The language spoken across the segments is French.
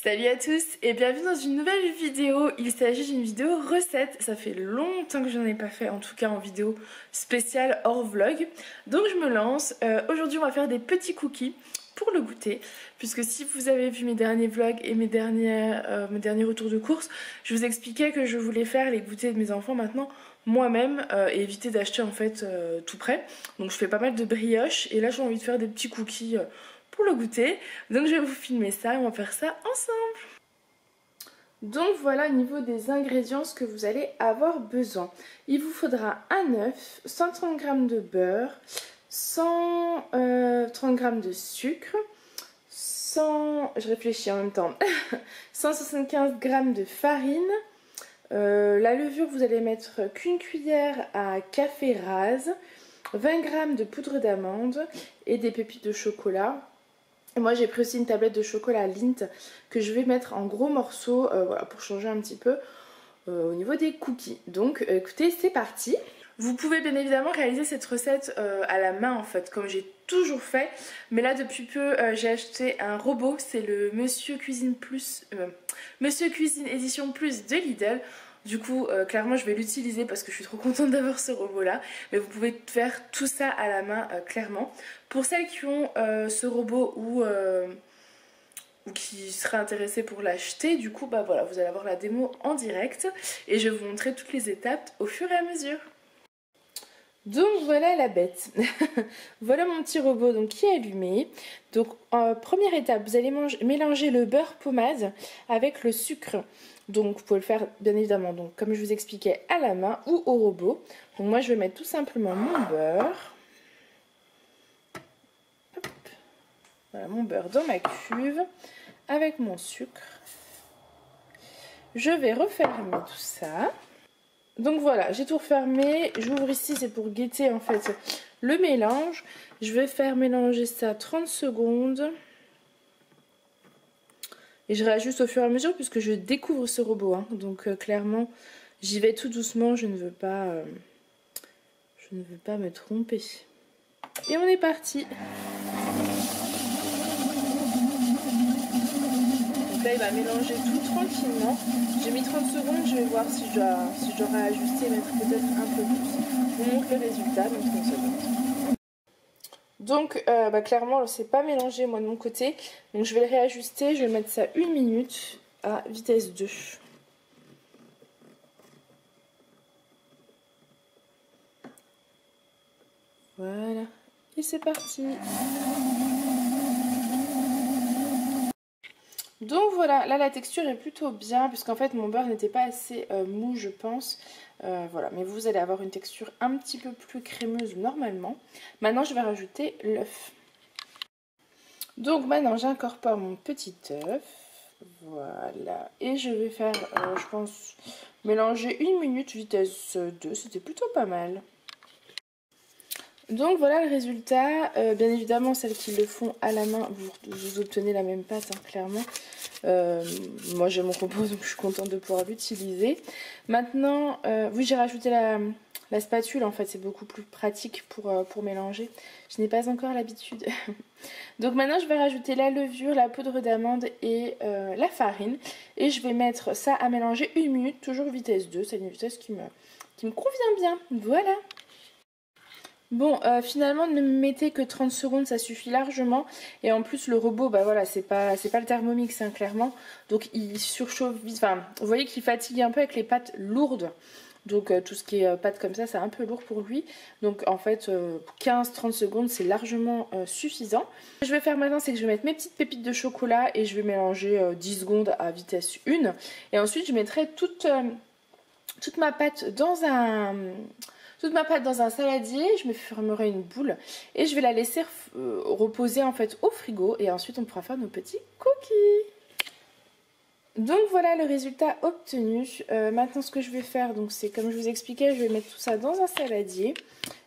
Salut à tous et bienvenue dans une nouvelle vidéo. Il s'agit d'une vidéo recette. Ça fait longtemps que je n'en ai pas fait, en tout cas en vidéo spéciale hors vlog. Donc je me lance. Aujourd'hui on va faire des petits cookies pour le goûter. Puisque si vous avez vu mes derniers vlogs et mes derniers retours de course, je vous expliquais que je voulais faire les goûters de mes enfants maintenant moi-même et éviter d'acheter en fait tout prêt. Donc je fais pas mal de brioches et là j'ai envie de faire des petits cookies pour le goûter. Donc je vais vous filmer ça et on va faire ça ensemble. Donc voilà au niveau des ingrédients ce que vous allez avoir besoin. Il vous faudra un œuf, 130 g de beurre, 130 g de sucre, je réfléchis en même temps, 175 g de farine. La levure vous allez mettre qu'une cuillère à café rase, 20 g de poudre d'amande et des pépites de chocolat. Et moi j'ai pris aussi une tablette de chocolat Lindt que je vais mettre en gros morceaux voilà, pour changer un petit peu au niveau des cookies. Donc écoutez, c'est parti. Vous pouvez bien évidemment réaliser cette recette à la main en fait, comme j'ai toujours fait. Mais là depuis peu j'ai acheté un robot, c'est le Monsieur Cuisine Édition Plus de Lidl. Du coup, clairement, je vais l'utiliser parce que je suis trop contente d'avoir ce robot-là. Mais vous pouvez faire tout ça à la main, clairement. Pour celles qui ont ce robot ou qui seraient intéressées pour l'acheter, du coup, bah voilà, vous allez avoir la démo en direct. Et je vais vous montrer toutes les étapes au fur et à mesure. Donc voilà la bête. Voilà mon petit robot donc, qui est allumé. Donc première étape, vous allez mélanger le beurre pommade avec le sucre. Donc vous pouvez le faire bien évidemment, donc, comme je vous expliquais, à la main ou au robot. Donc moi je vais mettre tout simplement mon beurre. Hop. Voilà mon beurre dans ma cuve avec mon sucre. Je vais refermer tout ça. Donc voilà, j'ai tout refermé. J'ouvre ici, c'est pour guetter en fait le mélange. Je vais faire mélanger ça 30 secondes. Et je réajuste au fur et à mesure puisque je découvre ce robot. Hein. Donc clairement, j'y vais tout doucement. Je ne veux pas me tromper. Et on est parti. Donc là, il va mélanger tout tranquillement. J'ai mis 30 secondes. Je vais voir si je dois réajuster, mettre peut-être un peu plus. Je vous montre le résultat dans 30 secondes. Donc clairement c'est pas mélangé moi de mon côté, donc je vais le réajuster, je vais mettre ça 1 minute à vitesse 2. Voilà, et c'est parti. Donc voilà, là la texture est plutôt bien puisqu'en fait mon beurre n'était pas assez mou je pense. Voilà, mais vous allez avoir une texture un petit peu plus crémeuse normalement. Maintenant je vais rajouter l'œuf. Donc maintenant j'incorpore mon petit œuf. Voilà, et je vais faire, je pense, mélanger 1 minute vitesse 2, c'était plutôt pas mal. Donc voilà le résultat, bien évidemment celles qui le font à la main, vous obtenez la même pâte hein, clairement. Moi j'ai mon robot donc je suis contente de pouvoir l'utiliser. Maintenant, oui j'ai rajouté la spatule en fait, c'est beaucoup plus pratique pour mélanger. Je n'ai pas encore l'habitude. Donc maintenant je vais rajouter la levure, la poudre d'amande et la farine. Et je vais mettre ça à mélanger 1 minute, toujours vitesse 2, c'est une vitesse qui me convient bien. Voilà. Bon, finalement, ne mettez que 30 secondes, ça suffit largement. Et en plus, le robot, bah voilà, c'est pas le Thermomix, hein, clairement. Donc, il surchauffe vite. Enfin, vous voyez qu'il fatigue un peu avec les pâtes lourdes. Donc, tout ce qui est pâtes comme ça, c'est un peu lourd pour lui. Donc, en fait, 15-30 secondes, c'est largement suffisant. Ce que je vais faire maintenant, c'est que je vais mettre mes petites pépites de chocolat et je vais mélanger 10 secondes à vitesse 1. Et ensuite, je mettrai toute ma pâte dans un saladier, je me formerai une boule et je vais la laisser reposer en fait au frigo et ensuite on pourra faire nos petits cookies. Donc voilà le résultat obtenu. Maintenant ce que je vais faire, donc c'est comme je vous expliquais, je vais mettre tout ça dans un saladier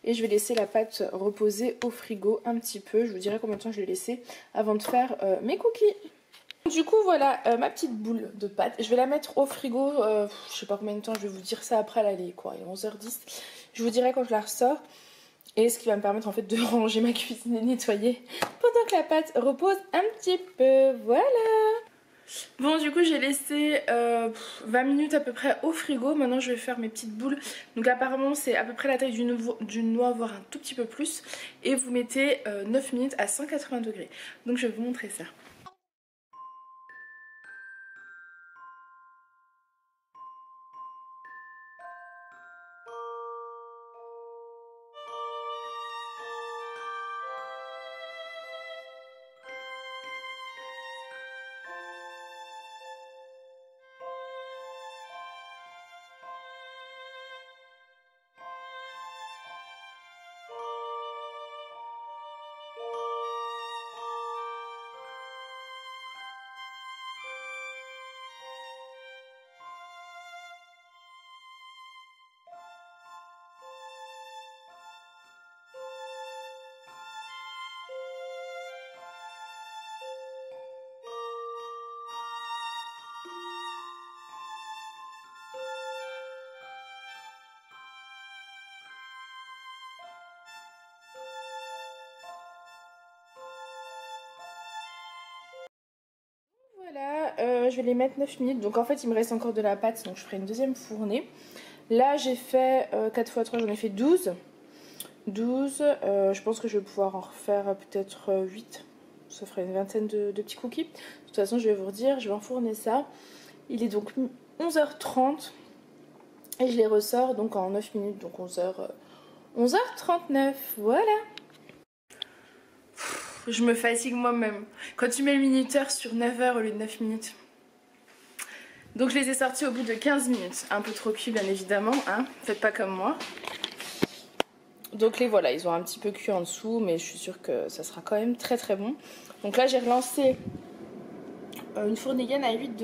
et je vais laisser la pâte reposer au frigo un petit peu. Je vous dirai combien de temps je vais laisser avant de faire mes cookies. Du coup voilà ma petite boule de pâte, je vais la mettre au frigo, je sais pas combien de temps, je vais vous dire ça après l'aller quoi, il est 11h10, je vous dirai quand je la ressors. Et ce qui va me permettre en fait de ranger ma cuisine et nettoyer pendant que la pâte repose un petit peu, voilà. Bon, du coup j'ai laissé 20 minutes à peu près au frigo. Maintenant je vais faire mes petites boules. Donc apparemment c'est à peu près la taille d'une noix, voire un tout petit peu plus. Et vous mettez 9 minutes à 180 degrés. Donc je vais vous montrer ça. Voilà, je vais les mettre 9 minutes. Donc en fait il me reste encore de la pâte, donc je ferai une deuxième fournée. Là j'ai fait 4 x 3, j'en ai fait 12. 12, je pense que je vais pouvoir en refaire peut-être 8. Ça ferait une vingtaine de petits cookies. De toute façon je vais vous redire, je vais enfourner ça. Il est donc 11h30 et je les ressors donc en 9 minutes, donc 11h39, voilà. Je me fatigue moi-même. Quand tu mets le minuteur sur 9h au lieu de 9 minutes. Donc je les ai sortis au bout de 15 minutes. Un peu trop cuit bien évidemment, hein. Faites pas comme moi. Donc les voilà, ils ont un petit peu cuit en dessous, mais je suis sûre que ça sera quand même très très bon. Donc là j'ai relancé une fournigaine à 8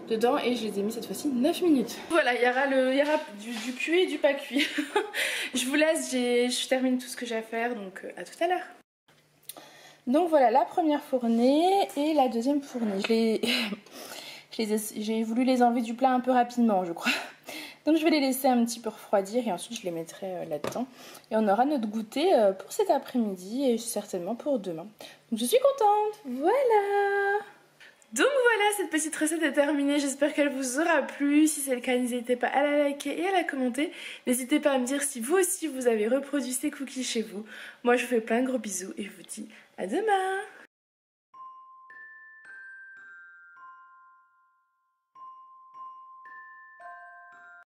dedans et je les ai mis cette fois-ci 9 minutes. Voilà, il y aura du cuit et du pas cuit. Je vous laisse, je termine tout ce que j'ai à faire, donc à tout à l'heure. Donc voilà la première fournée et la deuxième fournée. J'ai voulu les enlever du plat un peu rapidement, je crois. Donc je vais les laisser un petit peu refroidir et ensuite je les mettrai là-dedans. Et on aura notre goûter pour cet après-midi et certainement pour demain. Donc je suis contente, voilà. Donc voilà, cette petite recette est terminée, j'espère qu'elle vous aura plu. Si c'est le cas, n'hésitez pas à la liker et à la commenter. N'hésitez pas à me dire si vous aussi vous avez reproduit ces cookies chez vous. Moi je vous fais plein de gros bisous et je vous dis à demain.